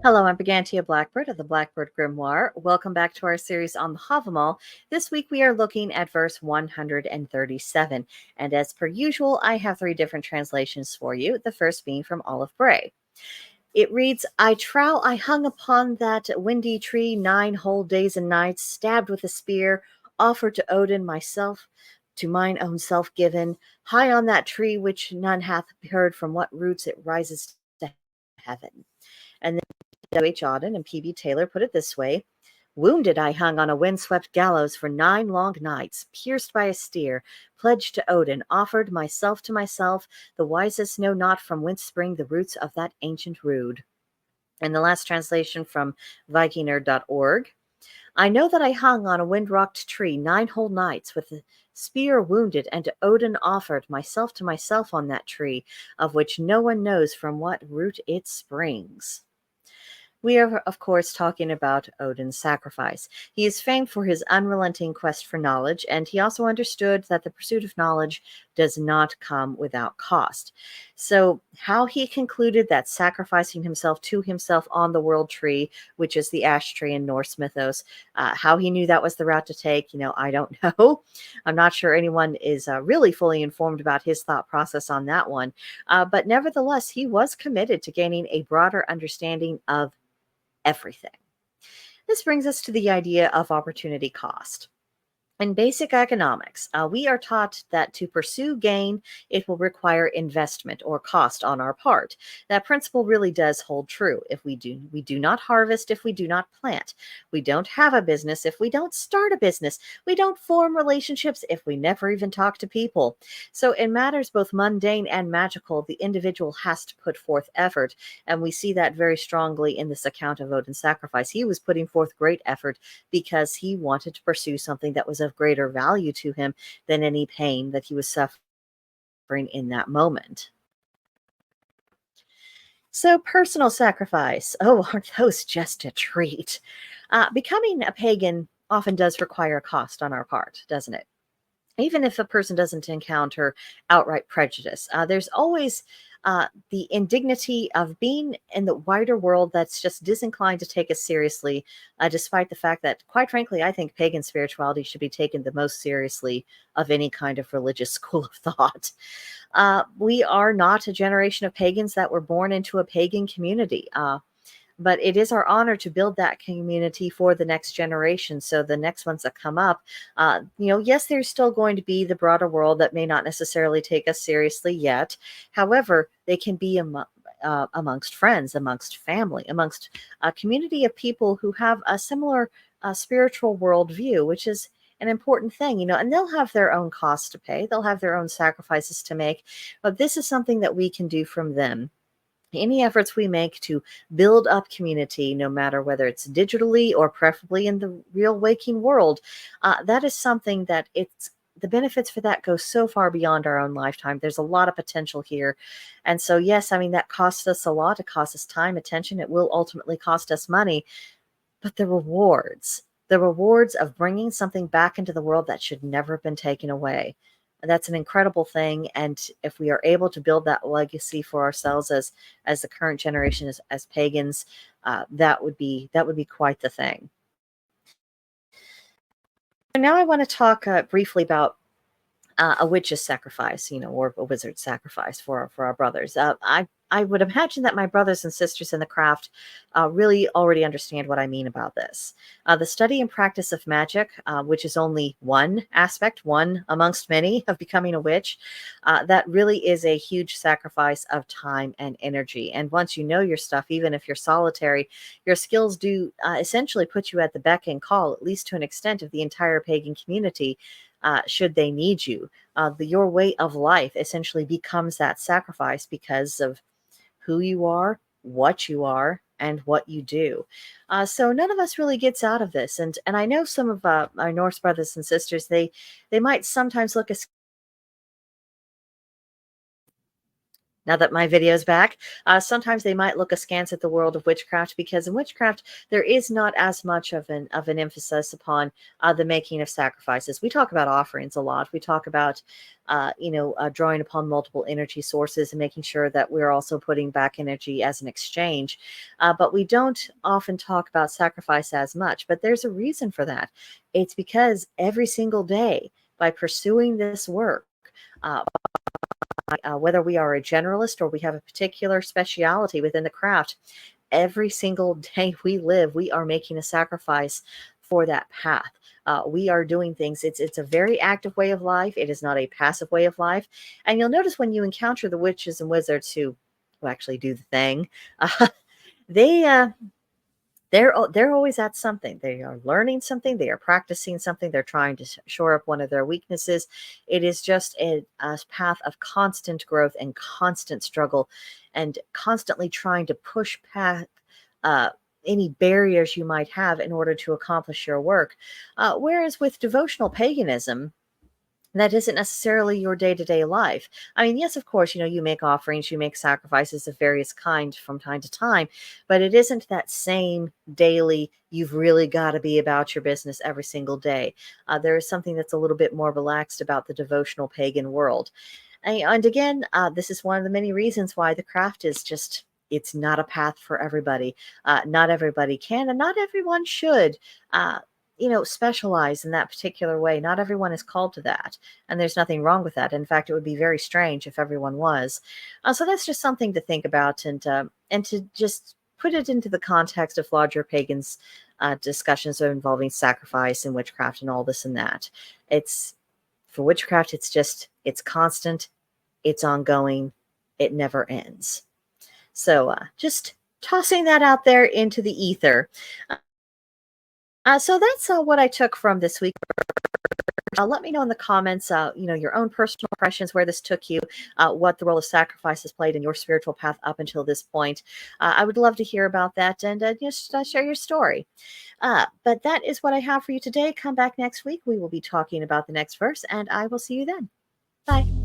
Hello, I'm Brigantia Blackbird of the Blackbird Grimoire. Welcome back to our series on the Havamal. This week we are looking at verse 137. And as per usual, I have three different translations for you, the first being from Olive Bray. It reads, I trow I hung upon that windy tree 9 whole days and nights, stabbed with a spear, offered to Odin myself, to mine own self given, high on that tree which none hath heard from what roots it rises to heaven. And then W.H. Auden and P.B. Taylor put it this way: Wounded I hung on a windswept gallows for 9 long nights, pierced by a steer, pledged to Odin, offered myself to myself, the wisest know not from whence spring the roots of that ancient rood. And the last translation from Vikingnerd.org. I know that I hung on a wind-rocked tree 9 whole nights, with the spear wounded, and to Odin offered myself to myself on that tree, of which no one knows from what root it springs. We are, of course, talking about Odin's sacrifice. He is famed for his unrelenting quest for knowledge, and he also understood that the pursuit of knowledge does not come without cost. So, how he concluded that sacrificing himself to himself on the world tree, which is the ash tree in Norse mythos, how he knew that was the route to take, I don't know. I'm not sure anyone is really fully informed about his thought process on that one. But nevertheless, he was committed to gaining a broader understanding of everything. This brings us to the idea of opportunity cost. In basic economics, we are taught that to pursue gain, it will require investment or cost on our part. That principle really does hold true. If we do not harvest if we do not plant. We don't have a business if we don't start a business. We don't form relationships if we never even talk to people. So in matters both mundane and magical, the individual has to put forth effort, and we see that very strongly in this account of Odin's sacrifice. He was putting forth great effort because he wanted to pursue something that was of greater value to him than any pain that he was suffering in that moment. So, personal sacrifice. Oh, aren't those just a treat? Becoming a pagan often does require a cost on our part, doesn't it? Even if a person doesn't encounter outright prejudice, there's always the indignity of being in the wider world that's just disinclined to take us seriously, despite the fact that, quite frankly, I think pagan spirituality should be taken the most seriously of any kind of religious school of thought. We are not a generation of pagans that were born into a pagan community. But it is our honor to build that community for the next generation. So the next ones that come up, yes, there's still going to be the broader world that may not necessarily take us seriously yet. However, they can be amongst friends, amongst family, amongst a community of people who have a similar spiritual worldview, which is an important thing, and they'll have their own costs to pay. They'll have their own sacrifices to make, but this is something that we can do from them. Any efforts we make to build up community, no matter whether it's digitally or preferably in the real waking world, that is something that the benefits for that go so far beyond our own lifetime. There's a lot of potential here. And so, yes, I mean, that costs us a lot. It costs us time, attention. It will ultimately cost us money. But the rewards of bringing something back into the world that should never have been taken away, that's an incredible thing. And if we are able to build that legacy for ourselves as the current generation, as pagans, that would be quite the thing. And now I want to talk briefly about a witch's sacrifice, or a wizard's sacrifice for our brothers. I would imagine that my brothers and sisters in the craft really already understand what I mean about this. The study and practice of magic, which is only one aspect, one amongst many, of becoming a witch, that really is a huge sacrifice of time and energy. And once you know your stuff, even if you're solitary, your skills do essentially put you at the beck and call, at least to an extent, of the entire pagan community. Should they need you, your way of life essentially becomes that sacrifice because of who you are, and what you do. So none of us really gets out of this, and I know some of our Norse brothers and sisters, they might sometimes look Now that my video's back, sometimes they might look askance at the world of witchcraft, because in witchcraft there is not as much of an emphasis upon the making of sacrifices. We talk about offerings a lot. We talk about drawing upon multiple energy sources and making sure that we're also putting back energy as an exchange. But we don't often talk about sacrifice as much. But there's a reason for that. It's because every single day, by pursuing this work, uh, whether we are a generalist or we have a particular speciality within the craft, every single day we live, we are making a sacrifice for that path. We are doing things. It's a very active way of life. It is not a passive way of life. And you'll notice when you encounter the witches and wizards who actually do the thing, they they're always at something. They are learning something. They are practicing something. They're trying to shore up one of their weaknesses. It is just a path of constant growth and constant struggle, and constantly trying to push past uh, any barriers you might have in order to accomplish your work. Whereas with devotional paganism, that isn't necessarily your day-to-day life. I mean, yes, of course, you make offerings, you make sacrifices of various kinds from time to time, but it isn't that same daily, you've really got to be about your business every single day. There is something that's a little bit more relaxed about the devotional pagan world. And again, this is one of the many reasons why the craft is just, it's not a path for everybody. Not everybody can, and not everyone should. Specialize in that particular way. Not everyone is called to that, and there's nothing wrong with that. In fact, it would be very strange if everyone was. So that's just something to think about, and to just put it into the context of larger pagans discussions involving sacrifice and witchcraft and all this and that. It's For witchcraft, it's constant, it's ongoing, it never ends. So just tossing that out there into the ether. So that's what I took from this week. Let me know in the comments, your own personal impressions, where this took you, what the role of sacrifice has played in your spiritual path up until this point. I would love to hear about that, and just share your story. But that is what I have for you today. Come back next week. We will be talking about the next verse, and I will see you then. Bye.